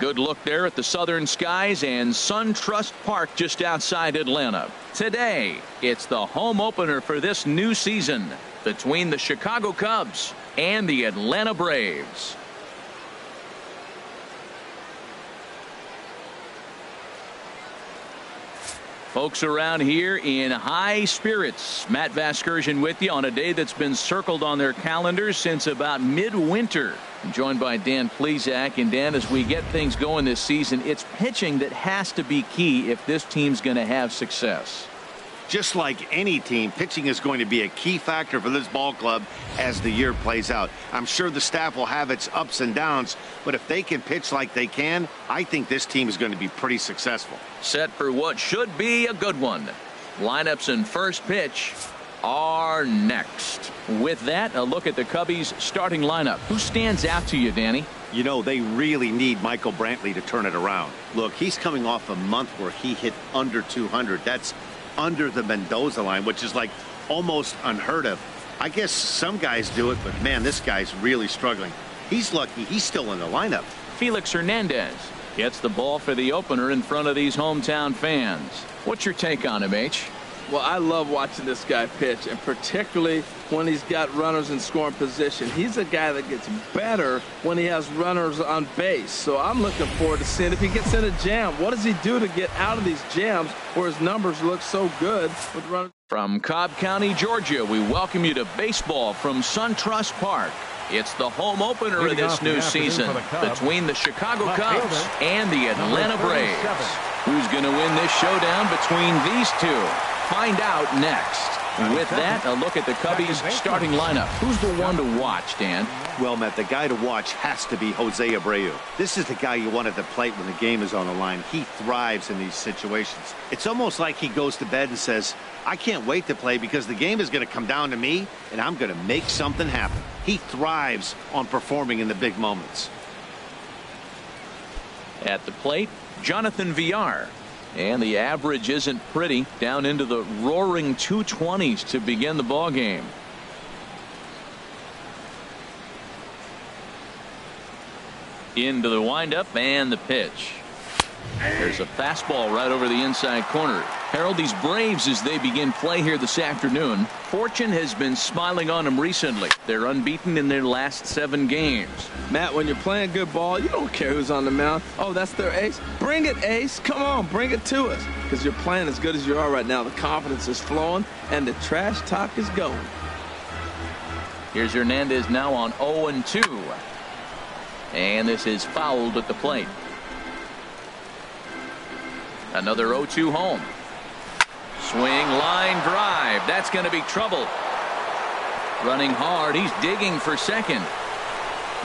good look there at the southern skies and SunTrust Park just outside Atlanta. Today, it's the home opener for this new season between the Chicago Cubs and the Atlanta Braves. Folks around here in high spirits. Matt Vasgersian with you on a day that's been circled on their calendars since about midwinter. I'm joined by Dan Plesac. And Dan, as we get things going this season, it's pitching that has to be key if this team's going to have success. Just like any team, pitching is going to be a key factor for this ball club as the year plays out. I'm sure the staff will have its ups and downs, but if they can pitch like they can, I think this team is going to be pretty successful. Set for what should be a good one. Lineups and first pitch are next. With that, a look at the Cubbies starting lineup. Who stands out to you, Danny? You know, they really need Michael Brantley to turn it around. Look, he's coming off a month where he hit under 200. That's under the Mendoza line, which is like almost unheard of. I guess some guys do it, but man, this guy's really struggling. He's lucky he's still in the lineup. Felix Hernandez gets the ball for the opener in front of these hometown fans. What's your take on him, H? Well, I love watching this guy pitch, and particularly when he's got runners in scoring position. He's a guy that gets better when he has runners on base. So I'm looking forward to seeing if he gets in a jam. What does he do to get out of these jams where his numbers look so good with runners? From Cobb County, Georgia, we welcome you to baseball from SunTrust Park. It's the home opener of this new season between the Chicago Cubs and the Atlanta Braves. Who's going to win this showdown between these two? Find out next. With that, a look at the Cubbies starting lineup. Who's the one to watch, Dan? Well, Matt, the guy to watch has to be Jose Abreu. This is the guy you want at the plate when the game is on the line. He thrives in these situations. It's almost like he goes to bed and says, I can't wait to play because the game is going to come down to me and I'm going to make something happen. He thrives on performing in the big moments. At the plate, Jonathan Villar. And the average isn't pretty, down into the roaring 220s to begin the ball game. Into the windup and the pitch. There's a fastball right over the inside corner. Harold, these Braves, as they begin play here this afternoon, fortune has been smiling on them recently. They're unbeaten in their last 7 games. Matt, when you're playing good ball, you don't care who's on the mound. Oh, that's their ace. Bring it, ace. Come on, bring it to us. Because you're playing as good as you are right now. The confidence is flowing, and the trash talk is going. Here's Hernandez now on 0-2. And this is fouled at the plate. Another 0-2 home. Swing, line drive. That's going to be trouble. Running hard. He's digging for second.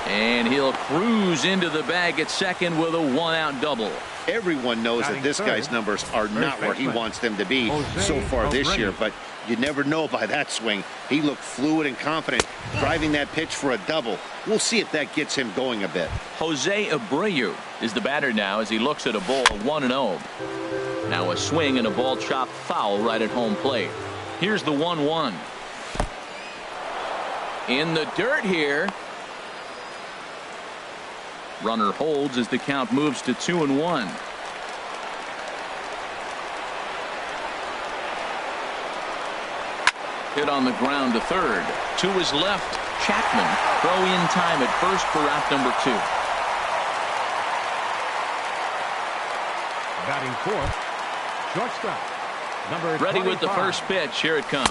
And he'll cruise into the bag at second with a 1-out double. Everyone knows that this guy's numbers are not where he wants them to be so far this year, but you never know by that swing. He looked fluid and confident, driving that pitch for a double. We'll see if that gets him going a bit. Jose Abreu is the batter now as he looks at a ball 1-0. Now a swing and a ball chopped foul right at home plate. Here's the 1-1. In the dirt here. Runner holds as the count moves to 2-1. Hit on the ground to third. To his left, Chapman. Throw in time at first for out number 2. Batting fourth, shortstop. Number Ready 25. with the first pitch. Here it comes.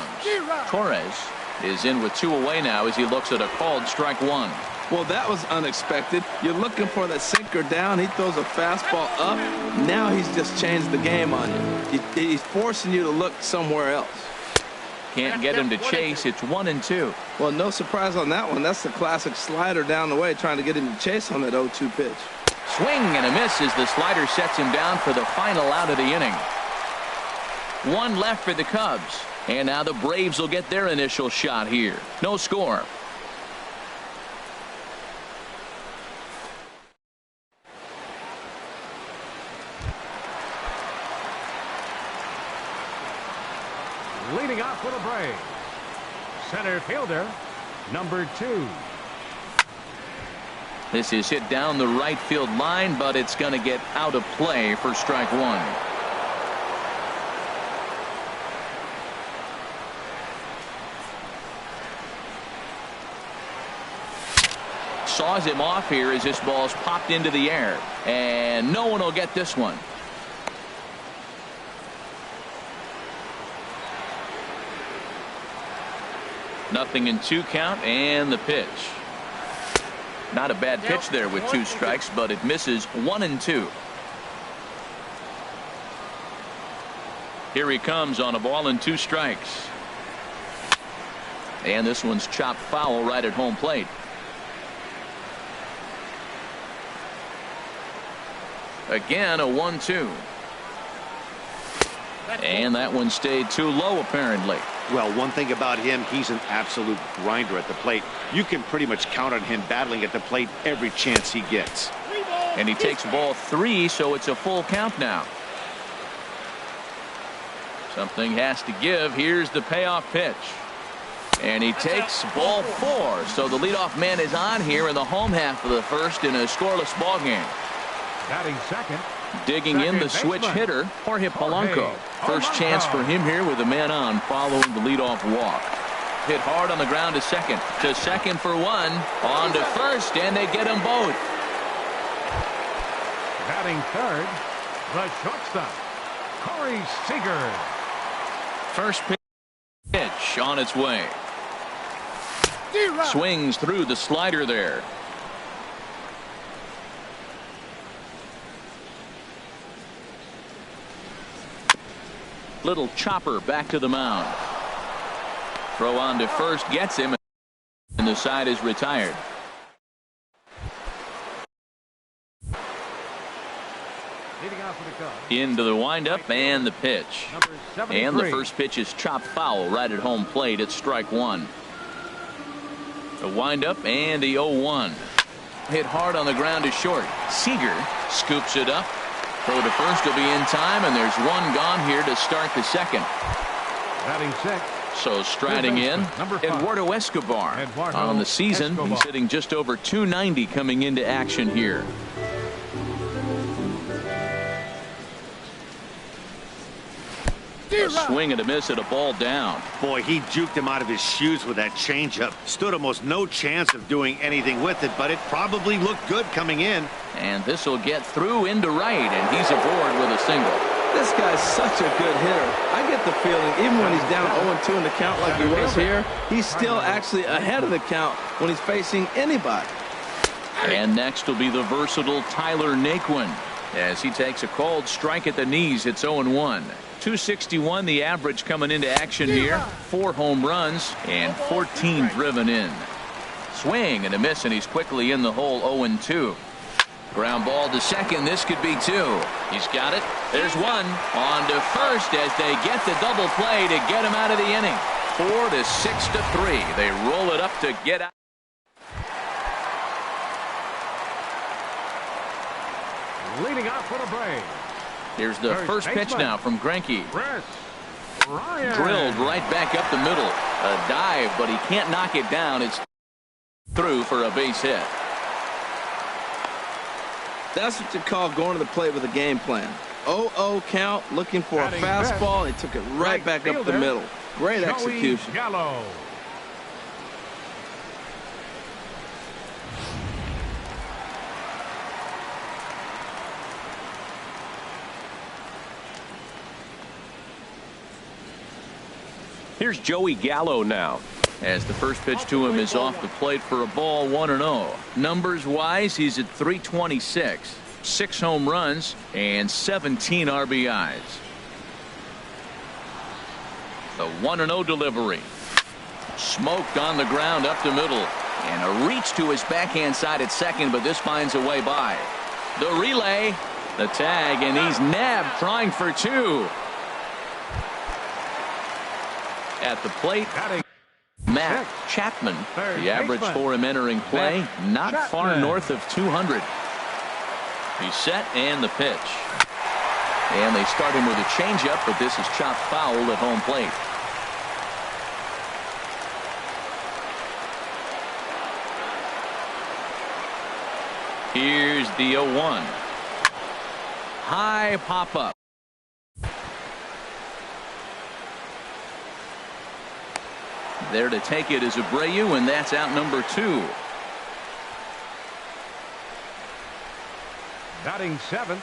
Torres is in with 2 away now as he looks at a called strike 1. Well, that was unexpected. You're looking for that sinker down. He throws a fastball up. Now he's just changed the game on you. He's forcing you to look somewhere else. Can't get him to chase. It's 1-2. Well, no surprise on that one. That's the classic slider down the way, trying to get him to chase on that 0-2 pitch. Swing and a miss as the slider sets him down for the final out of the inning. 1 left for the Cubs. And now the Braves will get their initial shot here. No score. Leading off for the Braves, center fielder, number 2. This is hit down the right field line, but it's going to get out of play for strike one. Saws him off here as this ball's popped into the air, and no one will get this one. Nothing in 2 count, and the pitch. Not a bad pitch there with 2 strikes, but it misses 1 and 2. Here he comes on a ball and 2 strikes. And this one's chopped foul right at home plate. Again, a 1-2. And that one stayed too low, apparently. Well, one thing about him, he's an absolute grinder at the plate. You can pretty much count on him battling at the plate every chance he gets. And he takes ball 3, so it's a full count now. Something has to give. Here's the payoff pitch. And he takes ball 4, so the leadoff man is on here in the home half of the first in a scoreless ball game. Batting second. Digging in the switch hitter, Jorge Polanco. First chance for him here with a man on following the leadoff walk. Hit hard on the ground to second for 1, on to first, and they get them both. Batting third, the shortstop, Corey Seager. First pitch on its way. Swings through the slider there. Little chopper back to the mound. Throw on to first gets him, and the side is retired. Into the windup and the pitch. And the first pitch is chopped foul right at home plate. It's strike 1. The windup and the 0-1. Hit hard on the ground to short. Seager scoops it up. Throw to first will be in time, and there's 1 gone here to start the second. Batting sixth. So striding in, Eduardo Escobar. On the season, he's hitting just over .290 coming into action here. A swing and a miss at a ball down. Boy, he juked him out of his shoes with that changeup. Stood almost no chance of doing anything with it, but it probably looked good coming in. And this will get through into right, and he's aboard with a single. This guy's such a good hitter. I get the feeling even when he's down 0-2 in the count like he was here, he's still actually ahead of the count when he's facing anybody. And next will be the versatile Tyler Naquin as he takes a cold strike at the knees. It's 0-1. 261 the average coming into action here. 4 home runs and 14 driven in. Swing and a miss, and he's quickly in the hole. 0-2. Ground ball to second. This could be 2. He's got it. There's 1. On to first as they get the double play to get him out of the inning. 4-6-3. They roll it up to get out. Leading off for the Braves. Here's the first pitch now from Greinke. Ryan. Drilled right back up the middle. A dive, but he can't knock it down. It's through for a base hit. That's what you call going to the plate with a game plan. 0-0 count, looking for a fastball. He took it right back up the middle. Great execution. Gallo. Here's Joey Gallo now, as the first pitch to him is off the plate for a ball. 1-0. Numbers wise, he's at .326, 6 home runs and 17 RBIs. The 1-0 delivery. Smoked on the ground up the middle, and a reach to his backhand side at second, but this finds a way by. The relay, the tag, and he's nabbed trying for 2. At the plate, Matt Chapman. The average for him entering play, not far north of 200. He's set, and the pitch. And they start him with a changeup, but this is chopped foul at home plate. Here's the 0-1. High pop up. There to take it is Abreu, and that's out number 2. Batting 7th.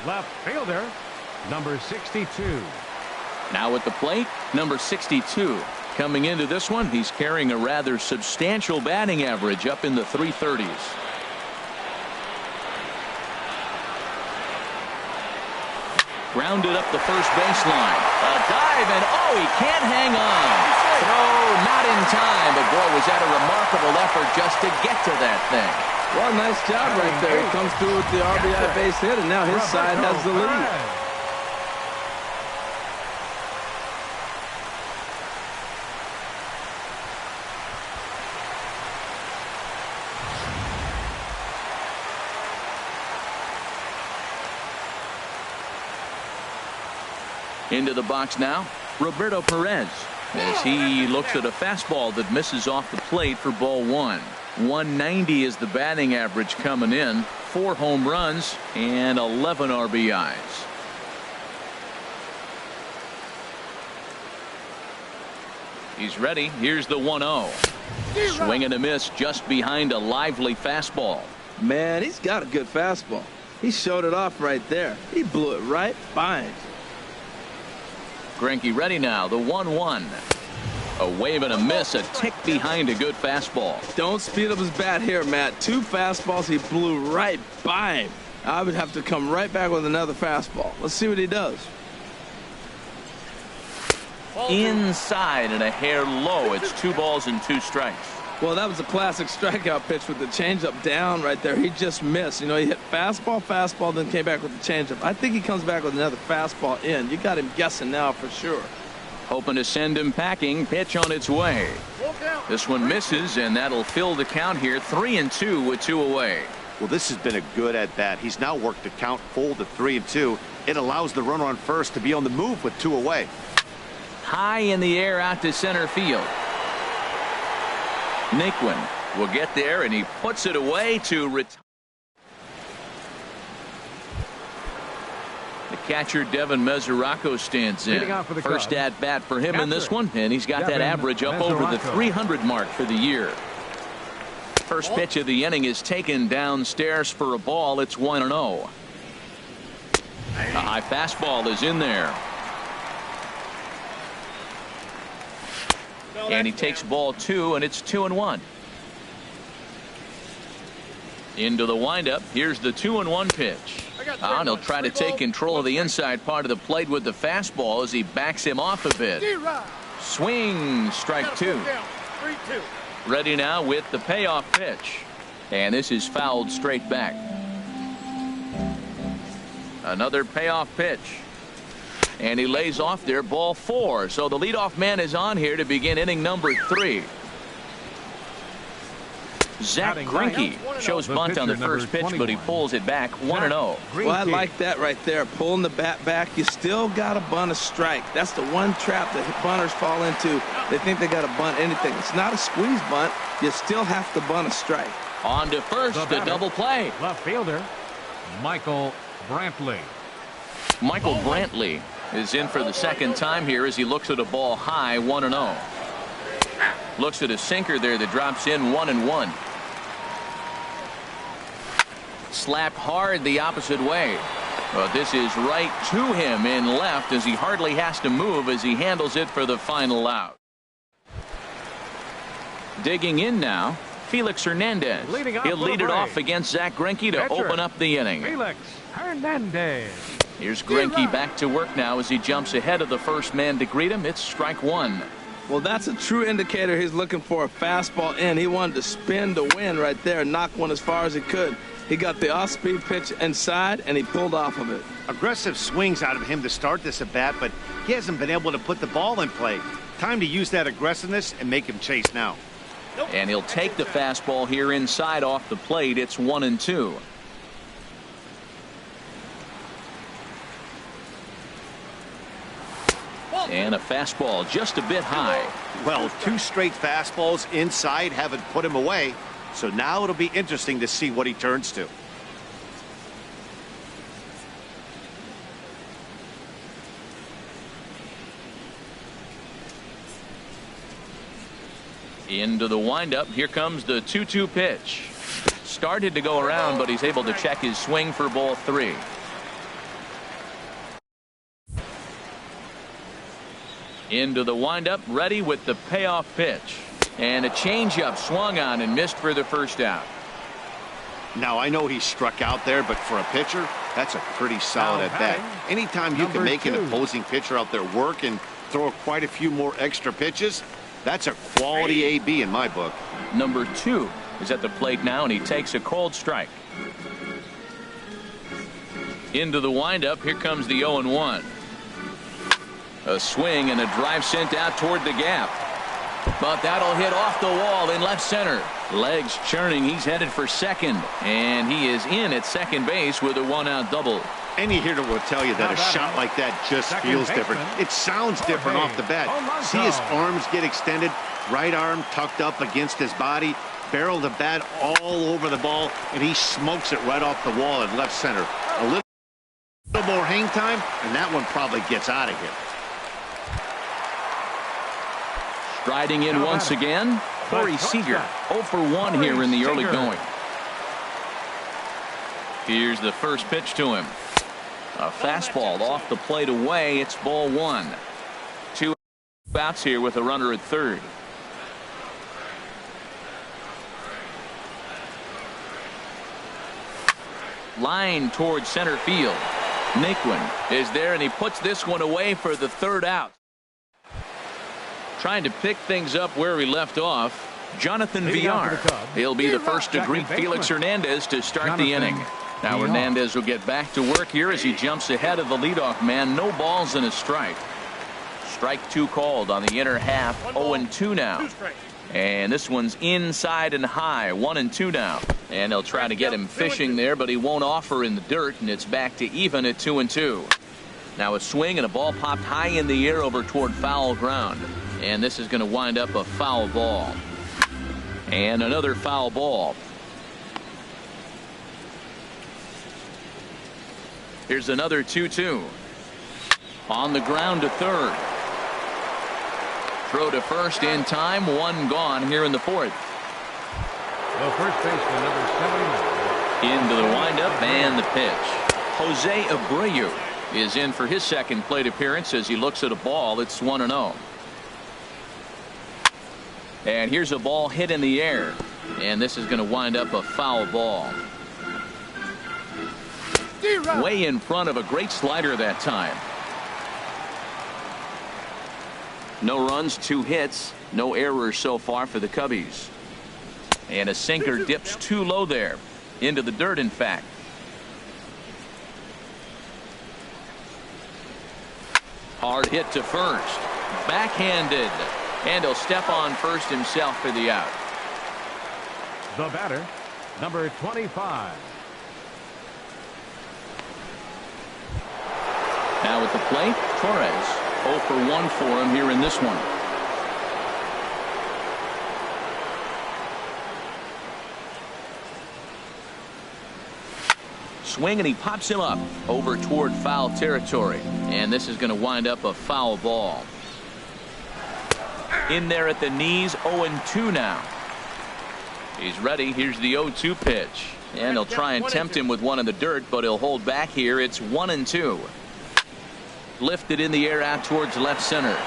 Left fielder, number 62. Now at the plate, number 62. Coming into this one, he's carrying a rather substantial batting average up in the 330s. Grounded up the first baseline. A dive, and oh, he can't hang on. Throw not in time, but boy, was that a remarkable effort just to get to that thing. Well, nice job right there. He comes through with the RBI base hit, and now his side has the lead. Into the box now, Roberto Perez, as he looks at a fastball that misses off the plate for ball 1. 190 is the batting average coming in. 4 home runs and 11 RBIs. He's ready. Here's the 1-0. Swing and a miss just behind a lively fastball. Man, he's got a good fastball. He showed it off right there. He blew it right by him. Greinke ready now. The 1-1. A wave and a miss, a tick behind a good fastball. Don't speed up his bat here, Matt. 2 fastballs he blew right by him. I would have to come right back with another fastball. Let's see what he does. Inside and a hair low. It's 2 balls and 2 strikes. Well, that was a classic strikeout pitch with the changeup down right there. He just missed. You know, he hit fastball, then came back with the changeup. I think he comes back with another fastball in. You got him guessing now for sure. Hoping to send him packing. Pitch on its way. This one misses, and that'll fill the count here. 3-2 with 2 away. Well, this has been a good at bat. He's now worked the count full to 3-2. It allows the runner on first to be on the move with 2 away. High in the air out to center field. Naquin will get there, and he puts it away to retire. The catcher Devin Mesoraco stands in. First at bat for him in this one, and he's got that average up over the 300 mark for the year. First pitch of the inning is taken downstairs for a ball. It's 1-0. A high fastball is in there. And he takes ball 2, and it's 2-1. Into the windup. Here's the 2-1 pitch. And he'll try to take control of the inside part of the plate with the fastball as he backs him off a bit. Swing, strike 2. Ready now with the payoff pitch. And this is fouled straight back. Another payoff pitch. And he lays off there, ball 4. So the leadoff man is on here to begin inning number 3. Zach Greinke shows bunt on the first pitch, but he pulls it back 1-0. Well, I like that right there. Pulling the bat back. You still got to bunt a strike. That's the one trap that bunters fall into. They think they got to bunt anything. It's not a squeeze bunt. You still have to bunt a strike. On to first, the double play. Left fielder, Michael Brantley. Michael Brantley is in for the second time here as he looks at a ball high, 1-0. Looks at a sinker there that drops in 1-1. Slapped hard the opposite way. But this is right to him in left as he hardly has to move as he handles it for the final out. Digging in now, Felix Hernandez. He'll lead it off against Zach Greinke to open up the inning. Felix Hernandez. Here's Greinke back to work now as he jumps ahead of the first man to greet him. It's strike 1. Well, that's a true indicator he's looking for a fastball in. He wanted to spin to win right there and knock one as far as he could. He got the off-speed pitch inside, and he pulled off of it. Aggressive swings out of him to start this at bat, but he hasn't been able to put the ball in play. Time to use that aggressiveness and make him chase now. And he'll take the fastball here inside off the plate. It's 1-2. And a fastball just a bit high. Well, 2 straight fastballs inside haven't put him away. So now it'll be interesting to see what he turns to. Into the windup. Here comes the 2-2 pitch. Started to go around, but he's able to check his swing for ball 3. Into the windup, ready with the payoff pitch. And a changeup swung on and missed for the first out. Now, I know he struck out there, but for a pitcher, that's a pretty solid at bat. Anytime you can make an opposing pitcher out there work and throw quite a few more extra pitches, that's a quality AB in my book. Number 2 is at the plate now, and he takes a cold strike. Into the windup. Here comes the 0-1. A swing and a drive sent out toward the gap. But that'll hit off the wall in left center. Legs churning. He's headed for second. And he is in at second base with a 1-out double. Any hitter will tell you that a shot like that just feels different. It sounds different off the bat. See his arms get extended, right arm tucked up against his body, barrel the bat all over the ball, and he smokes it right off the wall in left center. A little more hang time, and that one probably gets out of here. Striding in once again, Corey Seager. 0 for 1 here in the early going. Here's the first pitch to him. A fastball off the plate away. It's ball 1. 2 outs here with a runner at third. Line towards center field. Naquin is there, and he puts this one away for the third out. Trying to pick things up where he left off. Jonathan Villar. He'll be the first to greet Felix Hernandez to start the inning. Now Hernandez will get back to work here as he jumps ahead of the leadoff man. No balls and a strike. Strike 2 called on the inner half. 0-2 now. And this one's inside and high. 1-2 now. And they'll try to get him fishing there, but he won't offer in the dirt, and it's back to even at 2-2. Now a swing and a ball popped high in the air over toward foul ground. And this is going to wind up a foul ball. And another foul ball. Here's another 2-2. On the ground to third. Throw to first in time. 1 gone here in the 4th. The first baseman, number 79. Into the windup and the pitch. Jose Abreu is in for his second plate appearance as he looks at a ball. It's 1-0. And here's a ball hit in the air. And this is going to wind up a foul ball. Way in front of a great slider that time. No runs, 2 hits, no errors so far for the Cubbies. And a sinker dips too low there. Into the dirt, in fact. Hard hit to first. Backhanded. And he'll step on first himself for the out. The batter, number 25. Now at the plate, Torres. 0 for 1 for him here in this one. Swing, and he pops him up over toward foul territory. And this is going to wind up a foul ball. In there at the knees. 0-2 now. He's ready. Here's the 0-2 pitch. And he'll try and tempt him with one in the dirt, but he'll hold back here. It's 1-2. Lifted in the air out towards left center.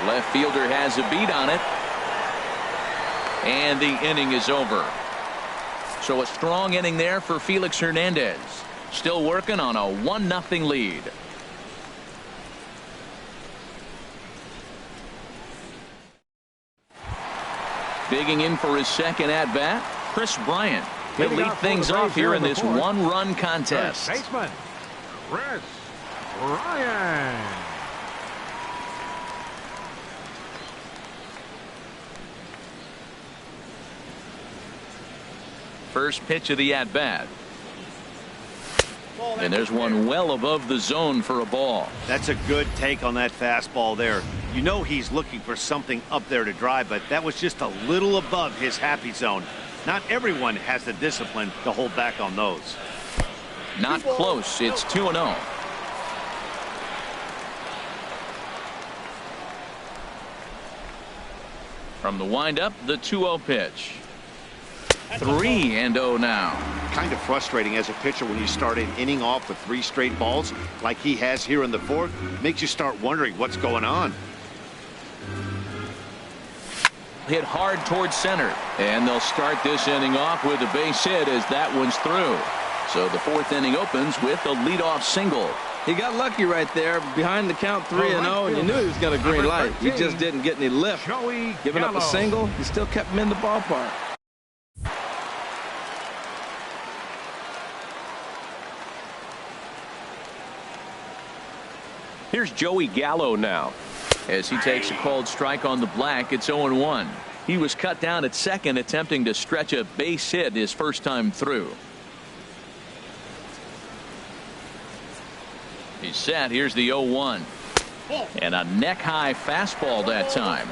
Left fielder has a beat on it. And the inning is over. So a strong inning there for Felix Hernandez. Still working on a 1-0 lead. Digging in for his second at bat, Chris Bryant. He'll lead things off here in this 1-run contest. Baseman, Chris Bryant. First pitch of the at bat. And there's one well above the zone for a ball. That's a good take on that fastball there. You know he's looking for something up there to drive, but that was just a little above his happy zone. Not everyone has the discipline to hold back on those. Not close. It's 2-0. From the windup, the 2-0 pitch. 3-0 now. Kind of frustrating as a pitcher when you start an inning off with 3 straight balls like he has here in the 4th. Makes you start wondering what's going on. Hit hard towards center, and they'll start this inning off with a base hit as that one's through. So the 4th inning opens with a leadoff single. He got lucky right there behind the count 3-0, and you knew he was going to green light. He just didn't get any lift. Giving up a single, he still kept him in the ballpark. Here's Joey Gallo now. As he takes a called strike on the black, it's 0-1. He was cut down at second, attempting to stretch a base hit his first time through. He's set. Here's the 0-1. And a neck-high fastball that time.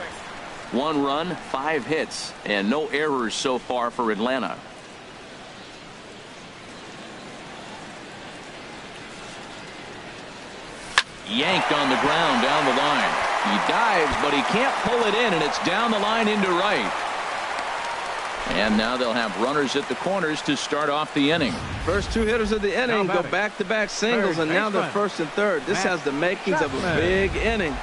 1 run, 5 hits, and no errors so far for Atlanta. Yanked on the ground down the line. He dives, but he can't pull it in, and it's down the line into right. And now they'll have runners at the corners to start off the inning. First 2 hitters of the inning go back-to-back singles, and now they're first and third. This has the makings of a big inning.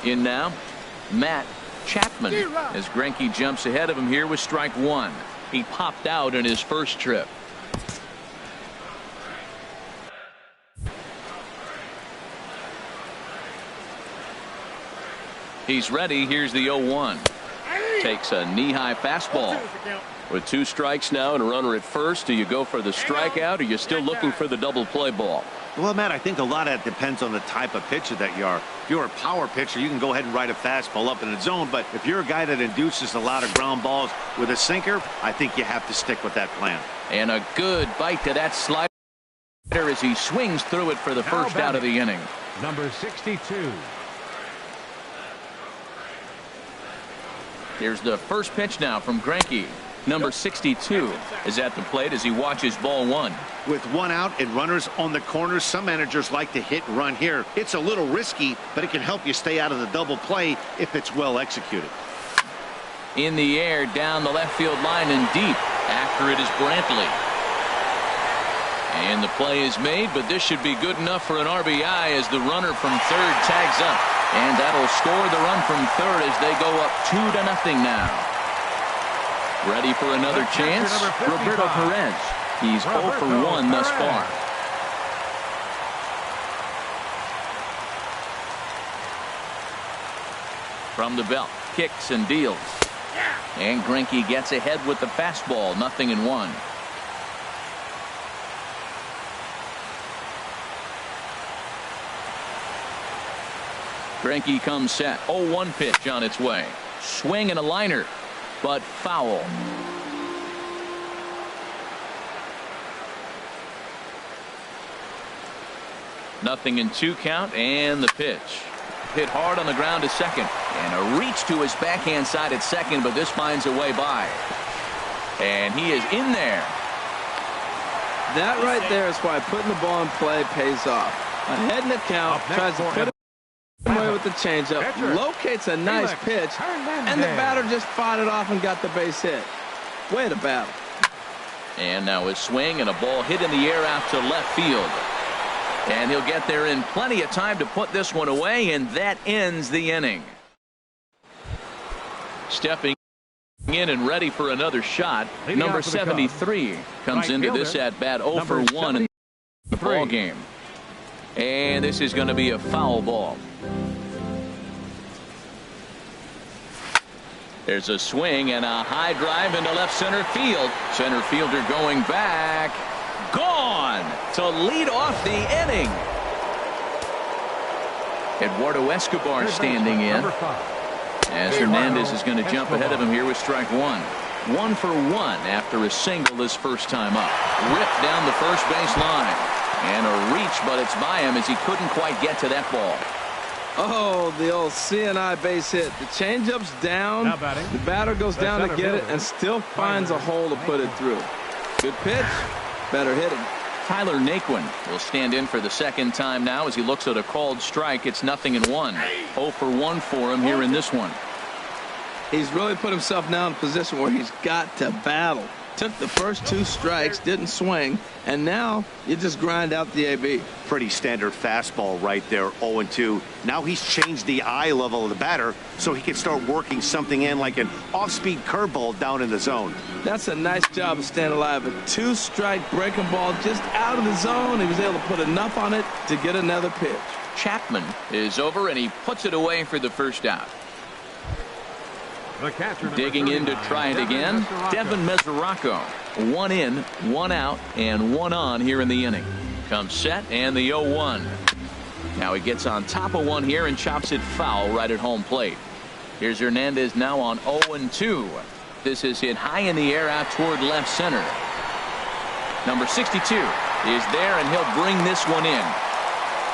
In now, Matt Chapman, as Greinke jumps ahead of him here with strike 1. He popped out in his first trip. He's ready. Here's the 0-1. Takes a knee-high fastball. With 2 strikes now and a runner at first, do you go for the strikeout, or are you still looking for the double play ball? Well, Matt, I think a lot of that depends on the type of pitcher that you are. If you're a power pitcher, you can go ahead and ride a fastball up in the zone. But if you're a guy that induces a lot of ground balls with a sinker, I think you have to stick with that plan. And a good bite to that slider as he swings through it for the first out of the inning. Number 62. Here's the first pitch now from Greinke. Number 62 is at the plate as he watches ball 1. With 1 out and runners on the corners, some managers like to hit and run here. It's a little risky, but it can help you stay out of the double play if it's well executed. In the air, down the left field line and deep. After it is Brantley. And the play is made, but this should be good enough for an RBI as the runner from third tags up. And that'll score the run from third as they go up 2-0 now. Ready for another chance? Roberto Perez. He's 0 for 1 thus far. From the belt, kicks and deals. And Greinke gets ahead with the fastball, 0-1. Greinke comes set. 0-1 pitch on its way. Swing and a liner, but foul. Nothing in 2 count, and the pitch. Hit hard on the ground to second. And a reach to his backhand side at second, but this finds a way by. And he is in there. That right there is why putting the ball in play pays off. Ahead in the count, tries to put it away with the changeup, locates a nice pitch, and the batter just fought it off and got the base hit. Way to battle. And now a swing and a ball hit in the air out to left field. And he'll get there in plenty of time to put this one away, and that ends the inning. Stepping in and ready for another shot, number 73 comes into this at bat 0 for 1 in the ball game. And this is going to be a foul ball. There's a swing and a high drive into left center field. Center fielder going back. Gone to lead off the inning. Eduardo Escobar standing in, as Hernandez is going to jump ahead of him here with strike one. 1 for 1 after a single his first time up. Ripped down the first base line. And a reach, but it's by him as he couldn't quite get to that ball. Oh, the old CNI base hit. The changeup's down. The batter goes down to get it and still finds a hole to put it through. Good pitch. Better hitting. Tyler Naquin will stand in for the second time now as he looks at a called strike. It's 0-1. 0 for 1 for him here in this one. He's really put himself now in a position where he's got to battle. Took the first 2 strikes, didn't swing, and now you just grind out the AB. Pretty standard fastball right there, 0-2. Now he's changed the eye level of the batter so he can start working something in like an off-speed curveball down in the zone. That's a nice job of staying alive. A 2-strike breaking ball just out of the zone. He was able to put enough on it to get another pitch. Chapman is over, and he puts it away for the first out. Digging in to try it again, Devin Mesoraco. 1 in, 1 out, and 1 on here in the inning. Comes set, and the 0-1. Now he gets on top of one here and chops it foul right at home plate. Here's Hernandez now on 0-2. This is hit high in the air out toward left center. Number 62 is there, and he'll bring this one in.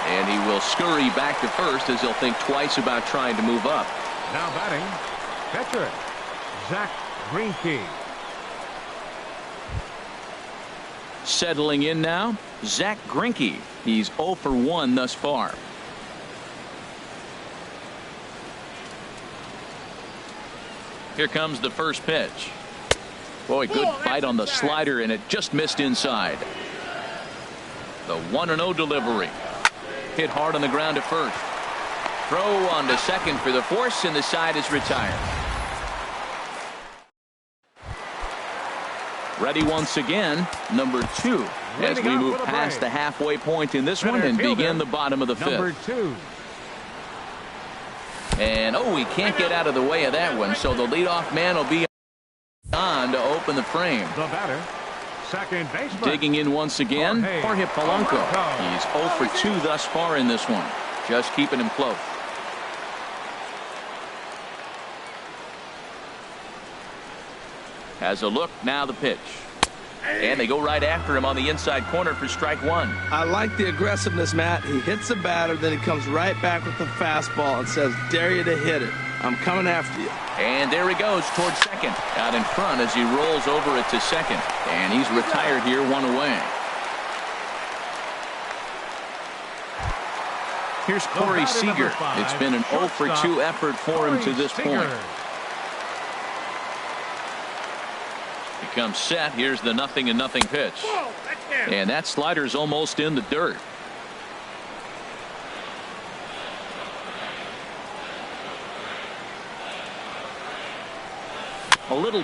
And he will scurry back to first as he'll think twice about trying to move up. Now batting, catcher, Zack Greinke. Settling in now, Zack Greinke. He's 0 for 1 thus far. Here comes the first pitch. Boy, good bite on the slider, and it just missed inside. The 1-0 delivery. Hit hard on the ground at first. Throw on to second for the force, and the side is retired. Ready once again, number 2, as we move past the halfway point in this one and begin the bottom of the 5th. Number 2. And he can't get out of the way of that one, so the leadoff man will be on to open the frame. The batter, second baseman. Digging in once again, Jorge Polanco. He's 0 for 2 thus far in this one. Just keeping him close. Has a look, now the pitch. And they go right after him on the inside corner for strike 1. I like the aggressiveness, Matt. He hits the batter, then he comes right back with the fastball and says, dare you to hit it. I'm coming after you. And there he goes towards second. Out in front as he rolls over it to second. And he's retired here, 1 away. Here's Corey Seager. It's been an 0 for 2 effort for him to this point. He comes set. Here's the 0-0 pitch. And that slider's almost in the dirt. A little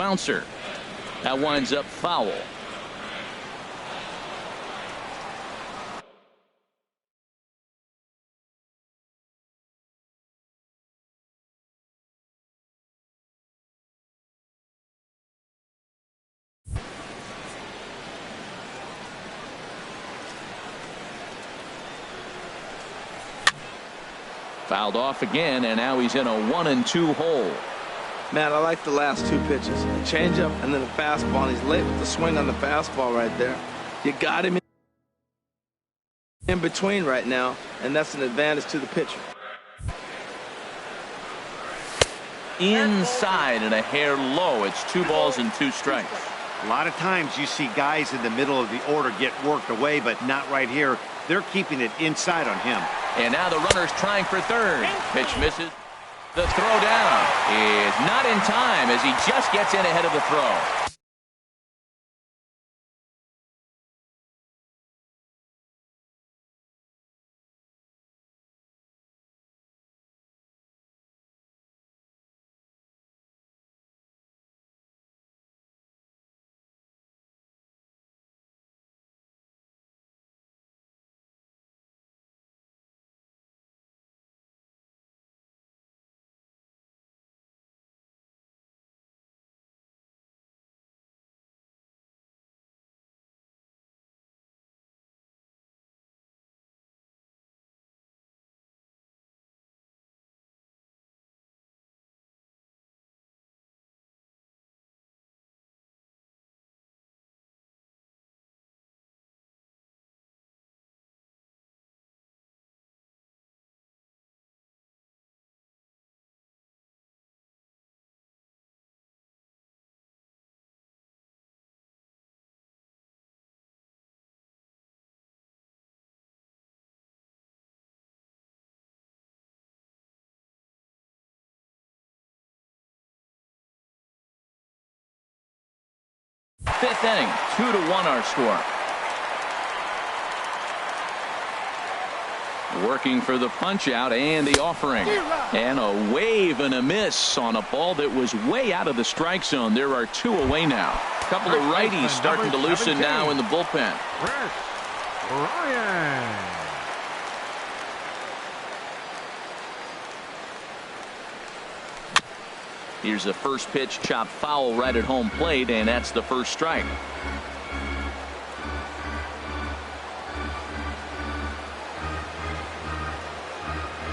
bouncer. That winds up foul. Fouled off again, and now he's in a 1-2 hole. Man, I like the last two pitches. The changeup and then the fastball. And he's late with the swing on the fastball right there. You got him in between right now, and that's an advantage to the pitcher. Inside and a hair low. It's 2 balls and 2 strikes. A lot of times you see guys in the middle of the order get worked away, but not right here. They're keeping it inside on him. And now the runner's trying for third. Pitch misses. The throw down is not in time as he just gets in ahead of the throw. Fifth inning, 2-1 our score. Working for the punch out and the offering. And a wave and a miss on a ball that was way out of the strike zone. There are 2 away now. A couple of righties starting to loosen now in the bullpen. Kris Bryant. Here's the first pitch, chopped foul right at home plate, and that's the first strike.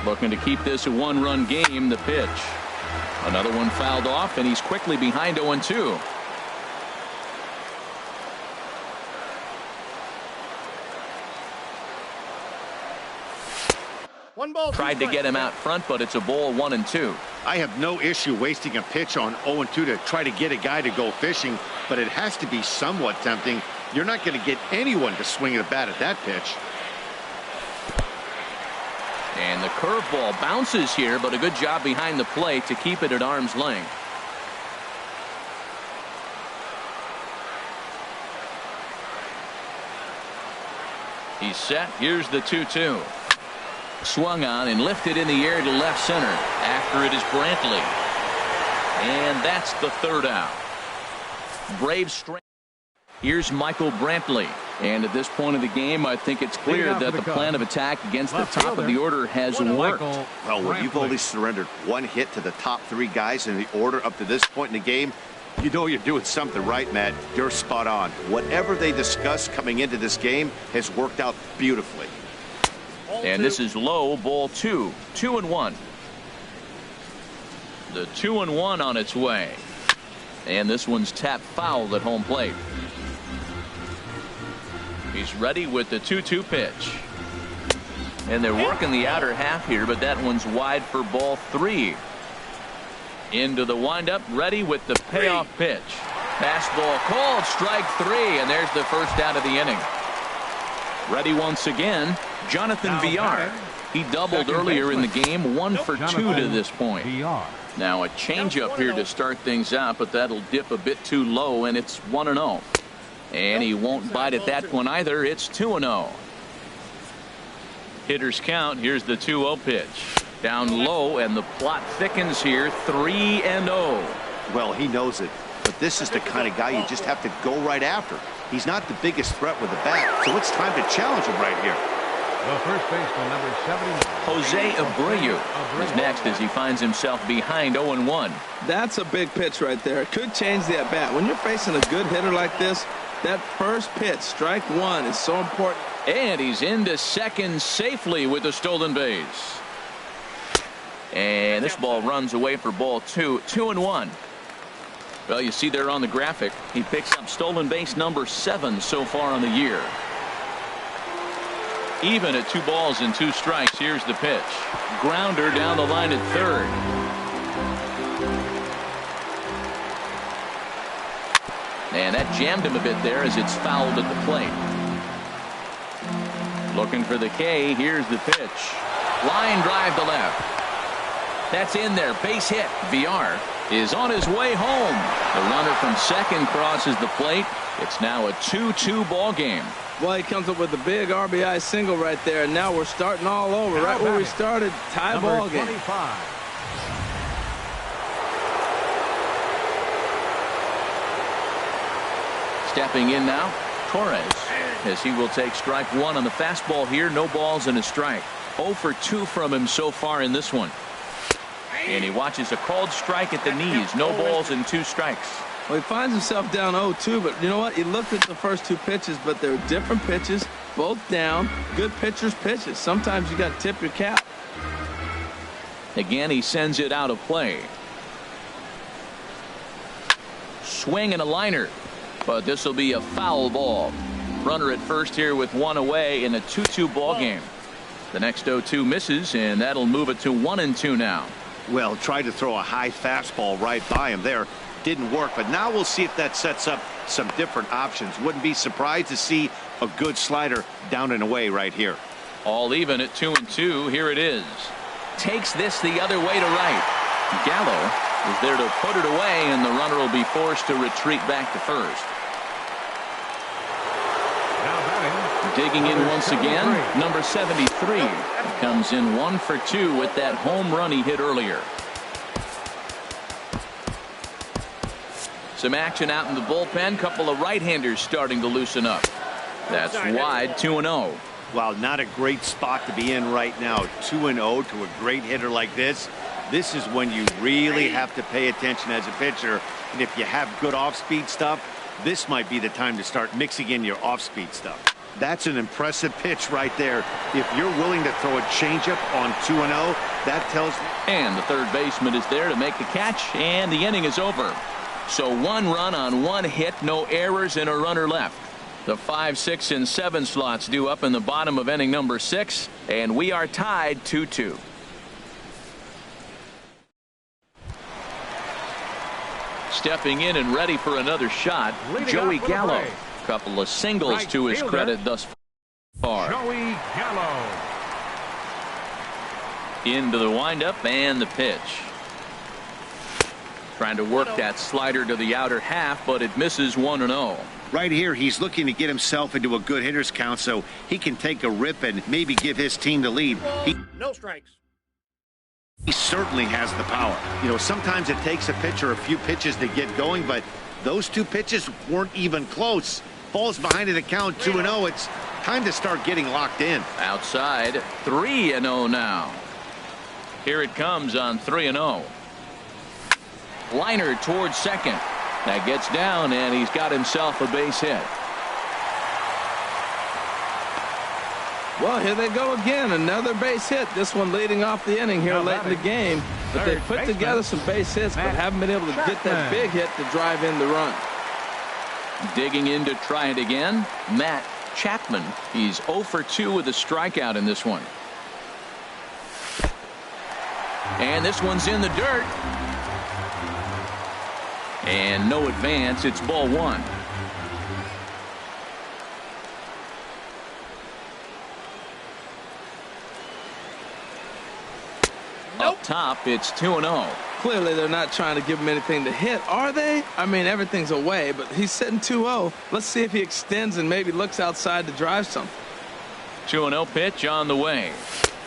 Looking to keep this a 1-run game. The pitch. Another one fouled off, and he's quickly behind 0-2. Tried to get him out front, but it's a ball 1-2. I have no issue wasting a pitch on 0-2 to try to get a guy to go fishing, but it has to be somewhat tempting. You're not going to get anyone to swing a bat at that pitch. And the curveball bounces here, but a good job behind the plate to keep it at arm's length. He's set. Here's the 2-2. Swung on and lifted in the air to left center. After it is Brantley. And that's the third out. Braves strength. Here's Michael Brantley. And at this point of the game, I think it's clear that the plan of attack against the top of the order has worked. Well, when you've only surrendered 1 hit to the top 3 guys in the order up to this point in the game, you know you're doing something right, Matt. You're spot on. Whatever they discussed coming into this game has worked out beautifully. And this is low, ball 2. 2-1. The 2-1 on its way. And this one's tapped foul at home plate. He's ready with the 2-2 pitch. And they're working the outer half here, but that one's wide for ball 3. Into the windup, ready with the payoff pitch. Fastball called, strike 3, and there's the first out of the inning. Ready once again, Jonathan Villar. He doubled earlier in the game, 1 for 2 to this point. Now a changeup here to start things out, but that'll dip a bit too low, and it's 1-0. And he won't bite at that one either. It's 2-0. Hitters count. Here's the 2-0 pitch. Down low, and the plot thickens here. 3-0. Well, he knows it. but this is the kind of guy you just have to go right after. He's not the biggest threat with the bat, so it's time to challenge him right here. The first baseman, number 79. Jose Abreu is next as he finds himself behind 0-1. That's a big pitch right there. It could change the at-bat. When you're facing a good hitter like this, that first pitch, strike one, is so important. And he's into second safely with the stolen base. And this ball runs away for ball 2. 2-1. Well, you see there on the graphic, he picks up stolen base number 7 so far on the year. Even at 2 balls and 2 strikes. Here's the pitch. Grounder down the line at third. And that jammed him a bit there as it's fouled at the plate. Looking for the K. Here's the pitch. Line drive to left. That's in there. Base hit. VR is on his way home. The runner from second crosses the plate. It's now a 2-2 ball game. Well, he comes up with a big RBI single right there, and now we're starting all over. Right where we started, tie ball game. 25. Stepping in now, Torres, as he will take strike 1 on the fastball here. No balls and a strike. 0 for 2 from him so far in this one. And he watches a called strike at the knees. No balls and 2 strikes. Well, he finds himself down 0-2, but you know what? He looked at the first 2 pitches, but they're different pitches, both down. Good pitchers' pitches. Sometimes you got to tip your cap. Again, he sends it out of play. Swing and a liner, but this will be a foul ball. Runner at first here with 1 away in a 2-2 ball game. The next 0-2 misses, and that'll move it to 1-2 now. Well, tried to throw a high fastball right by him there. Didn't work, but now we'll see if that sets up some different options. Wouldn't be surprised to see a good slider down and away right here. All even at 2-2. Here it is. Takes this the other way to right. Gallo is there to put it away, and the runner will be forced to retreat back to first. Digging in once again, number 73 comes in 1 for 2 with that home run he hit earlier. Some action out in the bullpen. Couple of right-handers starting to loosen up. That's wide. 2-0. Well, not a great spot to be in right now. 2-0 to a great hitter like this. This is when you really have to pay attention as a pitcher. And if you have good off-speed stuff, this might be the time to start mixing in your off-speed stuff. That's an impressive pitch right there. If you're willing to throw a changeup on 2-0, that tells me. And the third baseman is there to make the catch, and the inning is over. So 1 run on 1 hit, no errors, and a runner left. The 5, 6, and 7 slots due up in the bottom of inning number 6, and we are tied 2-2. Stepping in and ready for another shot, Joey Gallo. Couple of singles to his credit thus far. Joey Gallo. Into the windup and the pitch. Trying to work that slider to the outer half, but it misses 1-0. Right here, he's looking to get himself into a good hitter's count so he can take a rip and maybe give his team the lead. No strikes. He certainly has the power. You know, sometimes it takes a pitcher a few pitches to get going, but those 2 pitches weren't even close. Falls behind in the count 2-0. It's time to start getting locked in. Outside, 3-0 now. Here it comes on 3-0. Liner towards second. That gets down, and he's got himself a base hit. Well, here they go again. Another base hit. This one leading off the inning here late in the game. But they put together some base hits, but haven't been able to get that big hit to drive in the run. Digging in to try it again, Matt Chapman. He's 0 for 2 with a strikeout in this one. And this one's in the dirt. And no advance. It's ball 1. Up top, it's 2-0. Clearly, they're not trying to give him anything to hit, are they? I mean, everything's away, but he's sitting 2-0. Let's see if he extends and maybe looks outside to drive something. 2-0 pitch on the way.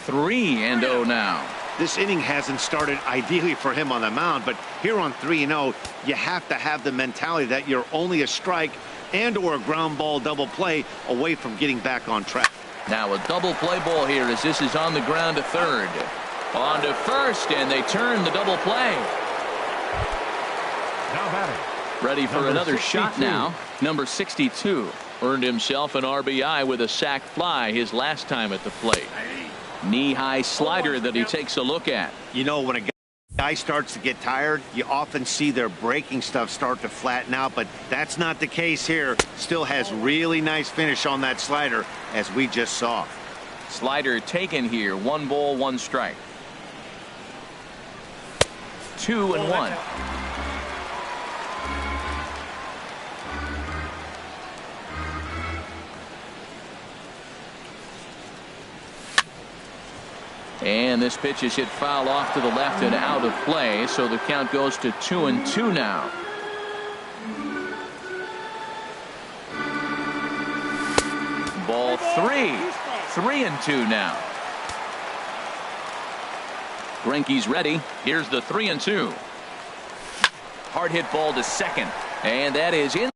3-0 now. This inning hasn't started ideally for him on the mound, but here on 3-0, you have to have the mentality that you're only a strike and or a ground ball double play away from getting back on track. Now a double play ball here as this is on the ground to third. On to first, and they turn the double play. Now batting. Ready for Number another 62. shot now. Number 62 earned himself an RBI with a sac fly his last time at the plate. Knee-high slider that he takes a look at. You know, when a guy starts to get tired, you often see their breaking stuff start to flatten out, but that's not the case here. Still has really nice finish on that slider, as we just saw. Slider taken here. 1 ball, 1 strike. 2-1. And this pitch is hit foul off to the left and out of play, so the count goes to 2-2 now. Ball 3. 3-2 now. Greinke's ready. Here's the 3-2. Hard hit ball to second, and that is in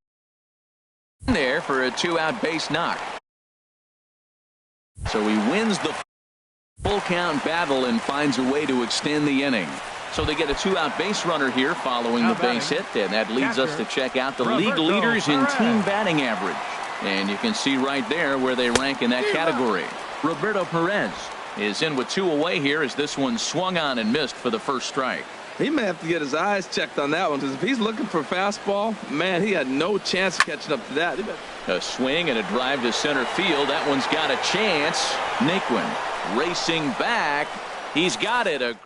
there for a 2-out base knock. So he wins the full count battle and finds a way to extend the inning. So they get a 2-out base runner here following the base hit, and that leads us to check out the league leaders in team batting average. And you can see right there where they rank in that category. Roberto Perez is in with 2 away here as this one swung on and missed for the first strike. He may have to get his eyes checked on that one, because if he's looking for fastball, man, he had no chance of catching up to that. A swing and a drive to center field. That one's got a chance. Naquin racing back. He's got it.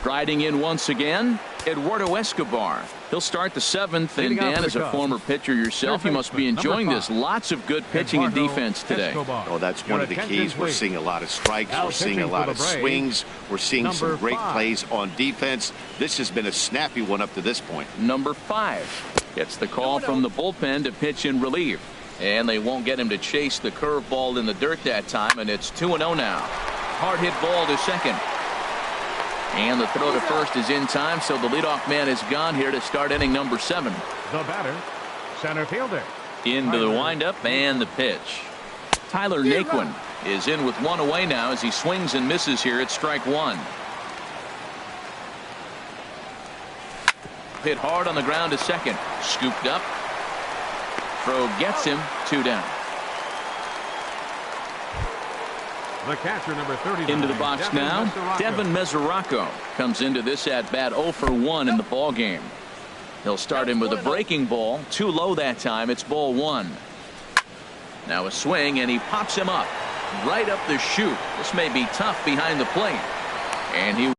Striding in once again, Eduardo Escobar. He'll start the 7th, and Dan, as a former pitcher yourself, you must be enjoying this. Lots of good pitching and defense today. Oh, that's one of the keys. We're seeing a lot of strikes. We're seeing a lot of swings. We're seeing some great plays on defense. This has been a snappy one up to this point. Number 5 gets the call from the bullpen to pitch in relief. And they won't get him to chase the curveball in the dirt that time, and it's 2-0 now. Hard hit ball to second. And the throw to first is in time, so the leadoff man is gone here to start inning number 7. The batter, center fielder. Into the windup and the pitch. Tyler Naquin is in with 1 away now as he swings and misses here at strike 1. Hit hard on the ground to second. Scooped up. Throw gets him. 2 down. The catcher, number 30. Into the box now. Devin Mesoraco comes into this at bat 0 for 1 in the ball game. He'll start him with a breaking ball. Too low that time. It's ball 1. Now a swing, and he pops him up right up the chute. This may be tough behind the plate, and he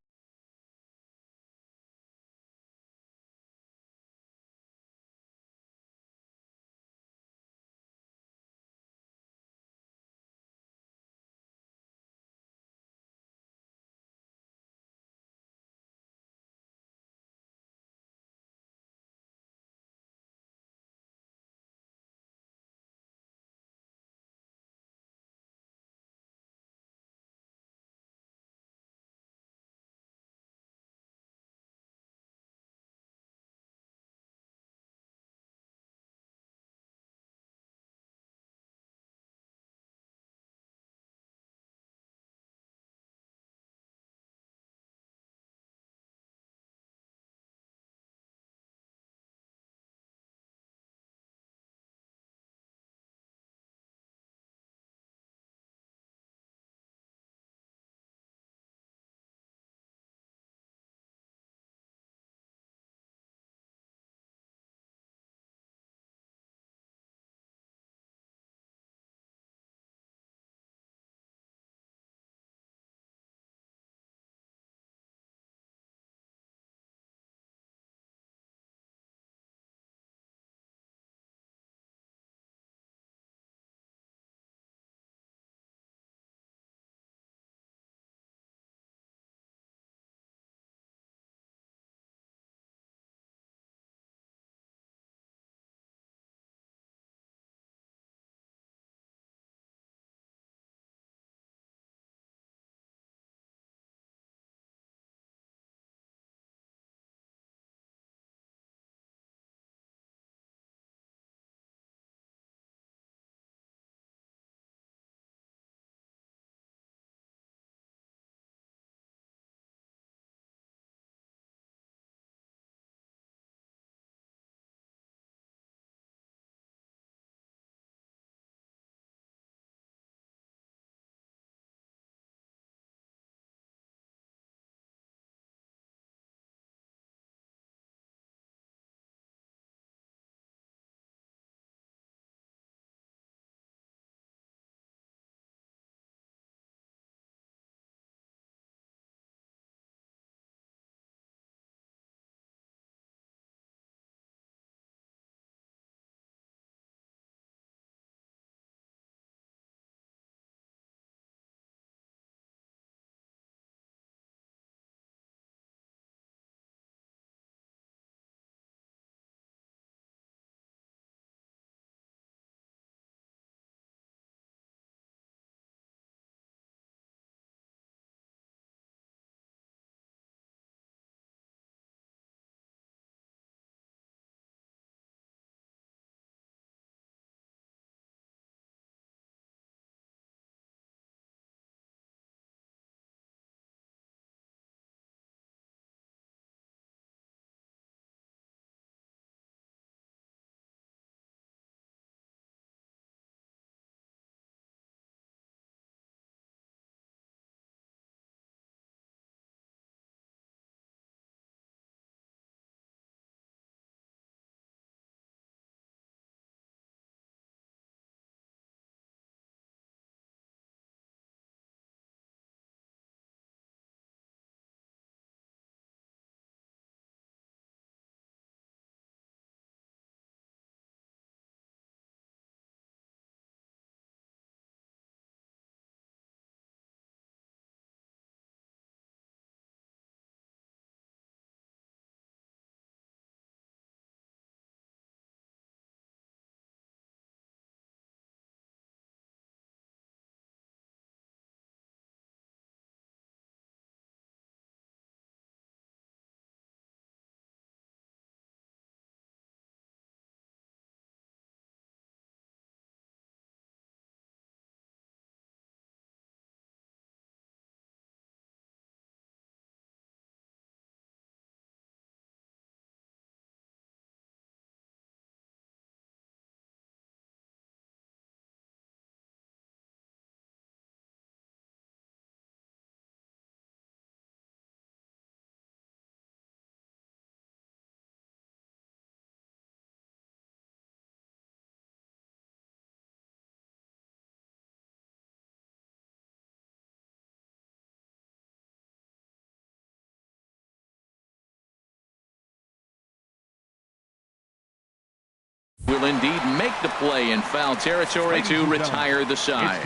indeed make the play in foul territory to retire the side.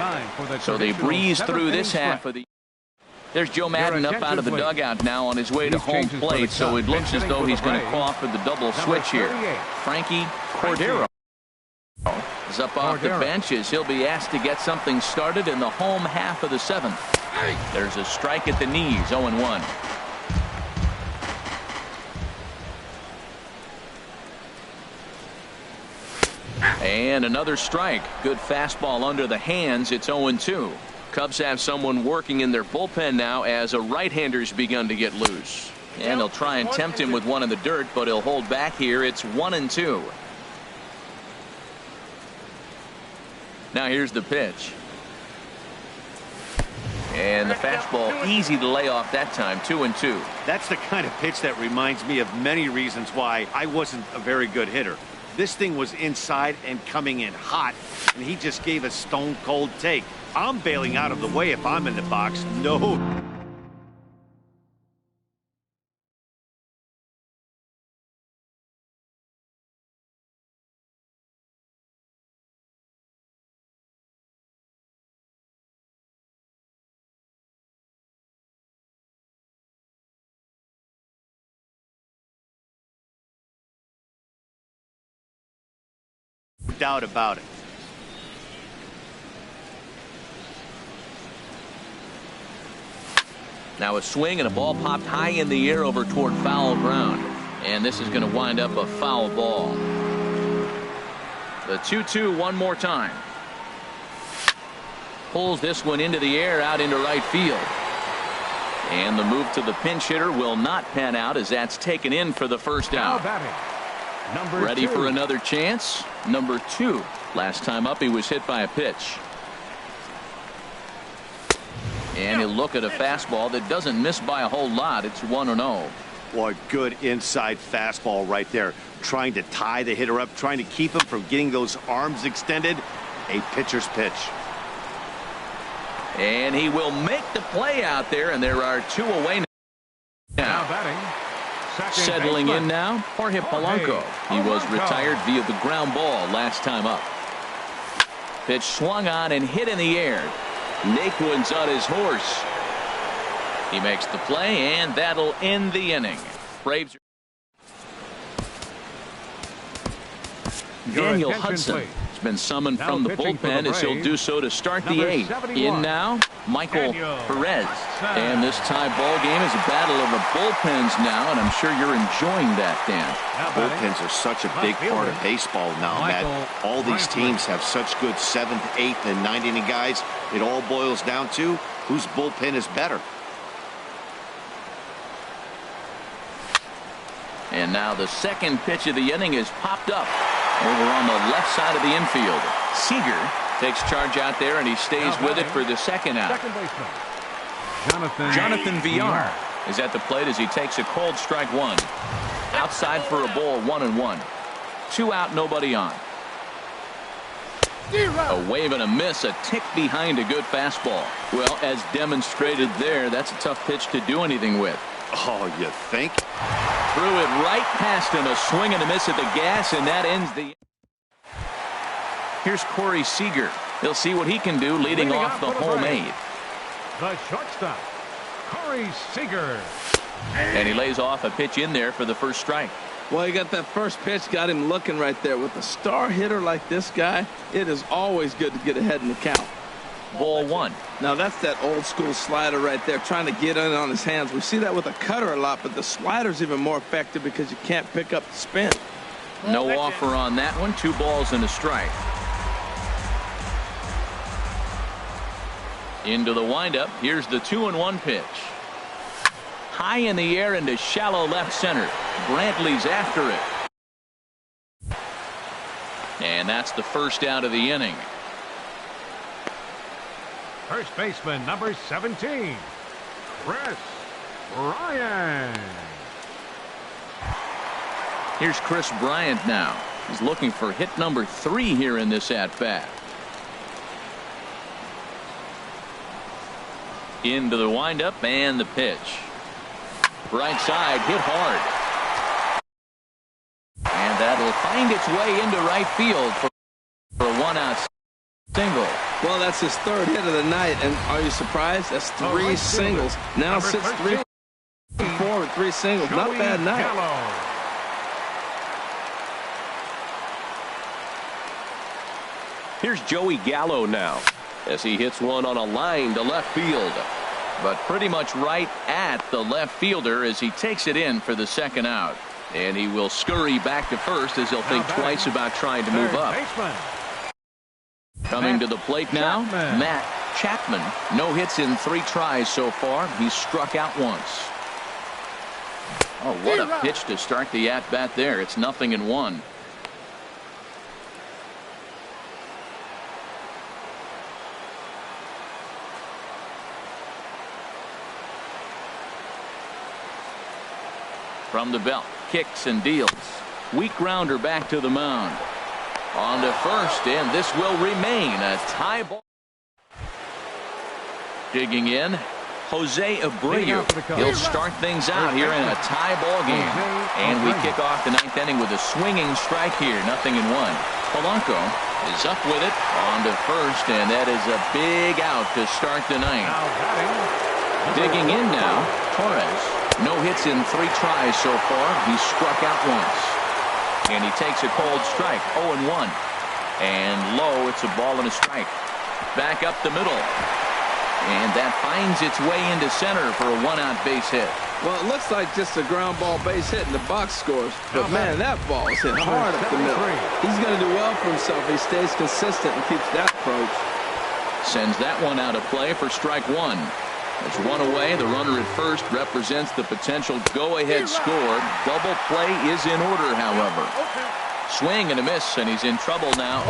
So they breeze through this half of the. There's Joe Madden up out of the dugout now on his way to home plate, so it looks as though he's going to call for the double switch here. Frankie Cordero is up off the bench as he'll be asked to get something started in the home half of the 7th. There's a strike at the knees, 0-1. And another strike. Good fastball under the hands. It's 0-2. Cubs have someone working in their bullpen now as a right-hander's begun to get loose. And they'll try and tempt him with one in the dirt, but he'll hold back here. It's 1-2. Now here's the pitch. And the fastball easy to lay off that time. 2-2. That's the kind of pitch that reminds me of many reasons why I wasn't a very good hitter. This thing was inside and coming in hot, and he just gave a stone-cold take. I'm bailing out of the way if I'm in the box. No. Doubt about it. Now a swing and a ball popped high in the air over toward foul ground, and this is going to wind up a foul ball. The 2-2 one more time. Pulls this one into the air out into right field, and the move to the pinch hitter will not pan out as that's taken in for the first out. Ready for another chance. Number 2. Last time up he was hit by a pitch. And he'll look at a fastball that doesn't miss by a whole lot. It's 1-0. Boy, good inside fastball right there. Trying to tie the hitter up, trying to keep him from getting those arms extended. A pitcher's pitch. And he will make the play out there, and there are 2 away now. Settling in now, Jorge Polanco. He was retired via the ground ball last time up. Pitch swung on and hit in the air. Naquin's on his horse. He makes the play, and that'll end the inning. Braves. Daniel Hudson has been summoned from the bullpen as he'll do so to start the 8th. In now, Michael Perez. And this tie ball game is a battle of the bullpens now, and I'm sure you're enjoying that, Dan. Bullpens are such a big part of baseball now, Matt. All these teams have such good 7th, 8th, and 9th inning guys. It all boils down to whose bullpen is better. And now the second pitch of the inning is popped up over on the left side of the infield. Seager takes charge out there, and he stays with it for the second out. Jonathan Villar is at the plate as he takes a cold strike 1. Outside for a ball, 1-1. 2 out, nobody on. A wave and a miss, a tick behind a good fastball. Well, as demonstrated there, that's a tough pitch to do anything with. Oh, you think? Threw it right past him, a swing and a miss at the gas, and that ends the. Here's Corey Seager. He'll see what he can do leading off the home 8th. The shortstop, Corey Seager. And he lays off a pitch in there for the first strike. Well, he got that first pitch, got him looking right there. With a star hitter like this guy, it is always good to get ahead in the count. Ball 1. Now that's that old school slider right there, trying to get in on his hands. We see that with a cutter a lot, but the slider's even more effective because you can't pick up the spin. No offer on that one. 2 balls and a strike. Into the windup. Here's the 2-1 pitch. High in the air into shallow left center. Brantley's after it. And that's the first out of the inning. First baseman, number 17, Kris Bryant. Here's Kris Bryant now. He's looking for hit number 3 here in this at-bat. Into the windup and the pitch. Right side, hit hard. And that'll find its way into right field for a one-out single. Well, that's his third hit of the night, and are you surprised? That's three singles. Now sits 3 for 4 with 3 singles. Not a bad night. Here's Joey Gallo now as he hits one on a line to left field. But pretty much right at the left fielder as he takes it in for the second out. And he will scurry back to first as he'll think twice about trying to move up. Coming to the plate now, Matt Chapman. No hits in 3 tries so far. He's struck out once. Oh, what a pitch to start the at-bat there. It's 0-1. From the belt, kicks and deals. Weak grounder back to the mound. On to first, and this will remain a tie ball. Digging in, Jose Abreu. He'll start things out here in a tie ball game. And we kick off the 9th inning with a swinging strike here, 0-1. Polanco is up with it, on to first, and that is a big out to start the 9th. Digging in now, Torres. No hits in 3 tries so far. He's struck out once. And he takes a cold strike, 0-1. And low, it's a ball and a strike. Back up the middle. And that finds its way into center for a 1-out base hit. Well, it looks like just a ground ball base hit and the box scores. But, man, that ball is hit hard up the middle. He's going to do well for himself. He stays consistent and keeps that approach. Sends that one out of play for strike 1. As one away, the runner at first represents the potential go-ahead score. Double play is in order, however. Swing and a miss, and he's in trouble now,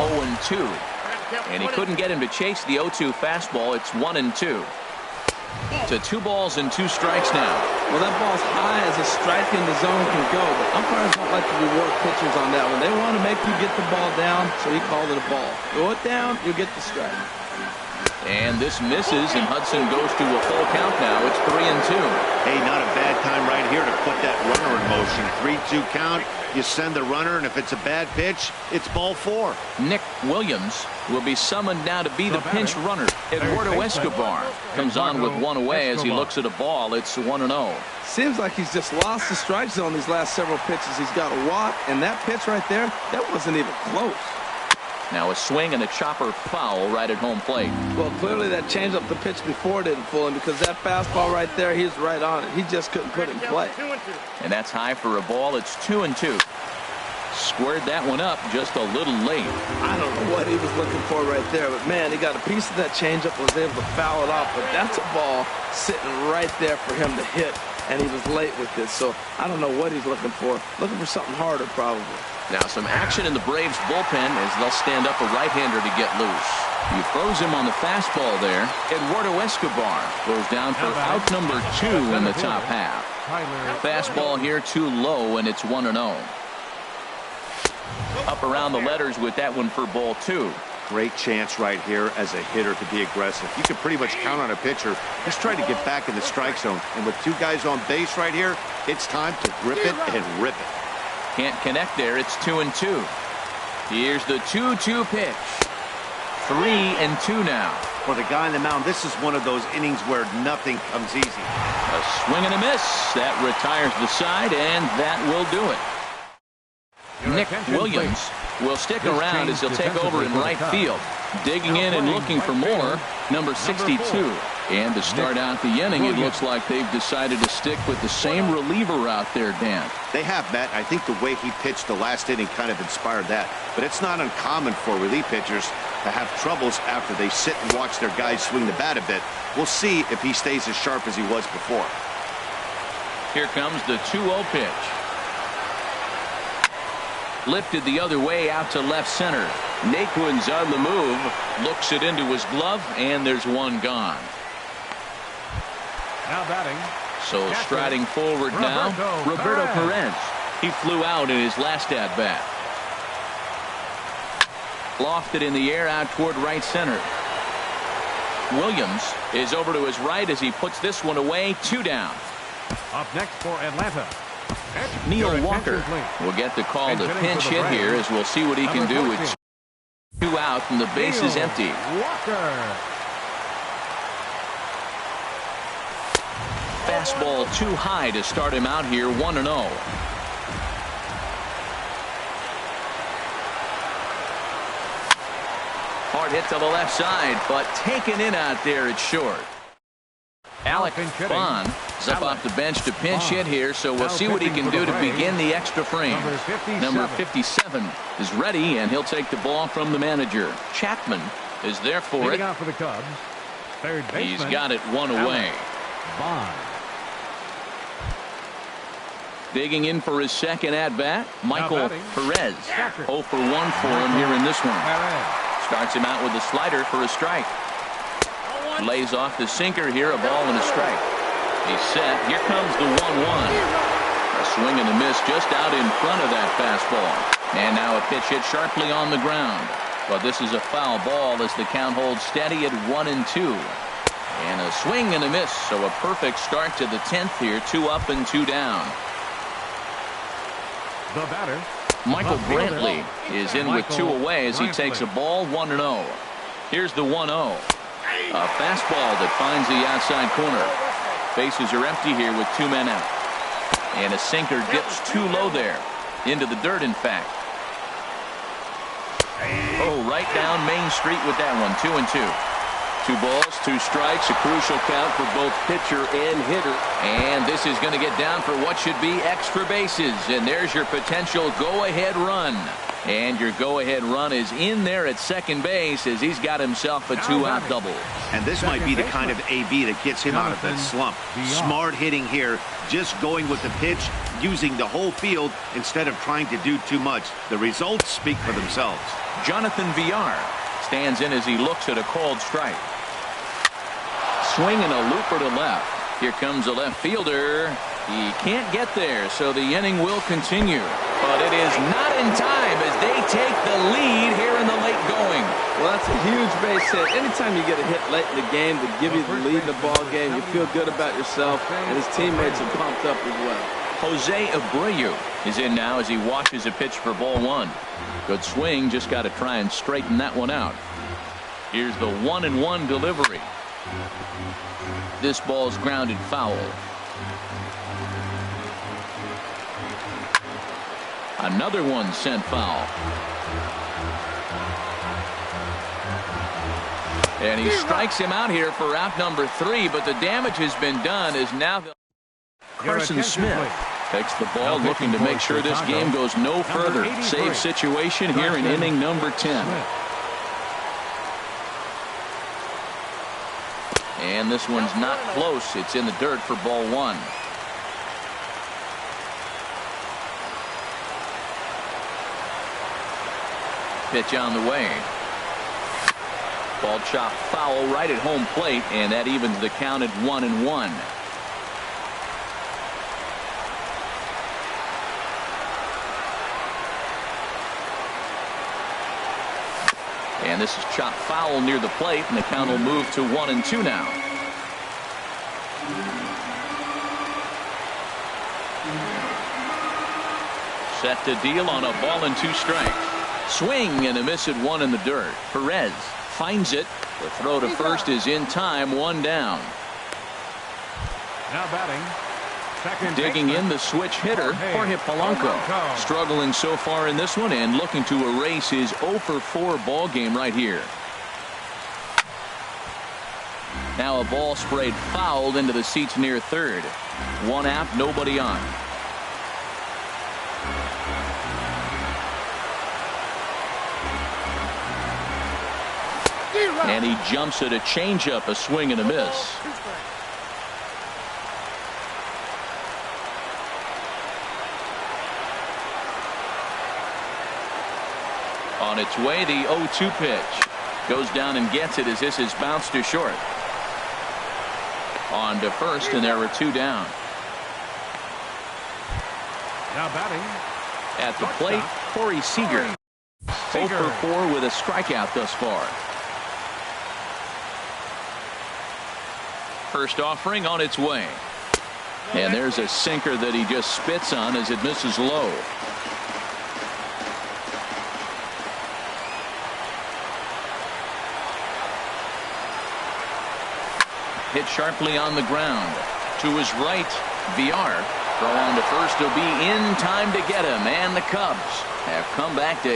0-2. And he couldn't get him to chase the 0-2 fastball. It's 1-2. To 2 balls and 2 strikes now. Well, that ball's high as a strike in the zone can go, but umpires don't like to reward pitchers on that one. They want to make you get the ball down, so he called it a ball. Throw it down, you'll get the strike. And this misses, and Hudson goes to a full count now. It's 3-2. Hey, not a bad time right here to put that runner in motion. 3-2 count. You send the runner, and if it's a bad pitch, it's ball 4. Nick Williams will be summoned now to be the pinch runner. Eduardo Escobar comes on with 1 away as he looks at a ball. It's 1-0. Seems like he's just lost the strike zone these last several pitches. He's got a walk, and that pitch right there, that wasn't even close. Now a swing and a chopper foul right at home plate. Well, clearly that changeup the pitch before didn't fool him because that fastball right there, he's right on it. He just couldn't put it in play. And that's high for a ball. It's 2-2. Squared that one up just a little late. I don't know what he was looking for right there, but man, he got a piece of that changeup, was able to foul it off. But that's a ball sitting right there for him to hit, and he was late with this. So I don't know what he's looking for. Looking for something harder, probably. Now some action in the Braves bullpen as they'll stand up a right-hander to get loose. He throws him on the fastball there. Eduardo Escobar goes down for out number 2 in the top half. Fastball here too low, and it's 1-0. Up around the letters with that one for ball 2. Great chance right here as a hitter to be aggressive. You can pretty much count on a pitcher just trying to get back in the strike zone. And with 2 guys on base right here, it's time to grip it and rip it. Can't connect there. It's 2-2. Here's the 2-2 pitch. 3-2 now. For the guy on the mound, this is one of those innings where nothing comes easy. A swing and a miss. That retires the side, and that will do it. Nick Williams will stick around as he'll take over in right field. Digging in and looking for more, number 62. And to start out the inning, it looks like they've decided to stick with the same reliever out there, Dan. They have, Matt. I think the way he pitched the last inning kind of inspired that. But it's not uncommon for relief pitchers to have troubles after they sit and watch their guys swing the bat a bit. We'll see if he stays as sharp as he was before. Here comes the 2-0 pitch. Lifted the other way out to left center. Naquin's on the move. Looks it into his glove, and there's one gone. Now batting. So striding forward now, Roberto Perez. He flew out in his last at-bat. Lofted in the air out toward right center. Williams is over to his right as he puts this one away. 2 down. Up next for Atlanta, Neil Walker will get the call to pinch hit here, as we'll see what he can do with 2 out and the base is empty. Walker. Fastball too high to start him out here, 1-0. Hard hit to the left side, but taken in out there, it's short. Alec Bohm is up off the bench to pinch hit here, so we'll see what he can do to begin the extra frame. Number 57 is ready, and he'll take the ball from the manager. Chapman is there for it. Out for the Cubs. Third baseman, he's got it 1 away. Bohm. Digging in for his second at-bat, Michael Perez. 0 for 1 for him here in this one. Starts him out with a slider for a strike. Lays off the sinker here, a ball and a strike. He's set. Here comes the 1-1. A swing and a miss just out in front of that fastball. And now a pitch hit sharply on the ground. But this is a foul ball as the count holds steady at 1-2. And a swing and a miss, so a perfect start to the 10th here. 2 up and 2 down. The batter, Michael Brantley is in with 2 away as he takes a ball, 1-0. Here's the 1-0. A fastball that finds the outside corner. Bases are empty here with 2 men out. And a sinker dips too low there. Into the dirt, in fact. Oh, right down Main Street with that one. 2-2. 2 balls, 2 strikes, a crucial count for both pitcher and hitter. And this is going to get down for what should be extra bases. And there's your potential go-ahead run. And your go-ahead run is in there at second base as he's got himself a 2-out double. And this might be the kind of AB that gets him out of that slump. Smart hitting here, just going with the pitch, using the whole field instead of trying to do too much. The results speak for themselves. Jonathan Villar stands in as he looks at a called strike. Swing and a looper to left. Here comes a left fielder. He can't get there, so the inning will continue. But it is not in time as they take the lead here in the late going. Well, that's a huge base hit. Anytime you get a hit late in the game to give you the lead in the ball game, you feel good about yourself, and his teammates are pumped up as well. Jose Abreu is in now as he watches a pitch for ball 1. Good swing, just got to try and straighten that one out. Here's the 1-1 delivery. This ball's grounded foul. Another one sent foul. And he strikes him out here for out number 3, but the damage has been done as now Carson Smith takes the ball, looking to make sure this game goes no further. Save situation here in inning number 10. And this one's not close. It's in the dirt for ball 1. Pitch on the way. Ball chopped foul right at home plate, and that evens the count at 1-1. And this is chopped foul near the plate, and the count will move to 1-2 now. Set to deal on a ball and 2 strikes. Swing and a miss at 1 in the dirt. Perez finds it. The throw to first is in time, 1 down. Now batting. Digging in the switch hitter, Jorge Polanco. Struggling so far in this one and looking to erase his 0 for 4 ball game right here. Now a ball sprayed fouled into the seats near third. 1 out, nobody on. And he jumps at a changeup, a swing and a miss. On its way, the 0-2 pitch. Goes down and gets it as this is bounced to short. On to first, and there were 2 down. Now batting. At the plate, Corey Seager. 0 for 4 with a strikeout thus far. First offering on its way. And there's a sinker that he just spits on as it misses low. Hit sharply on the ground. To his right, Villar. Throw on to first will be in time to get him. And the Cubs have come back to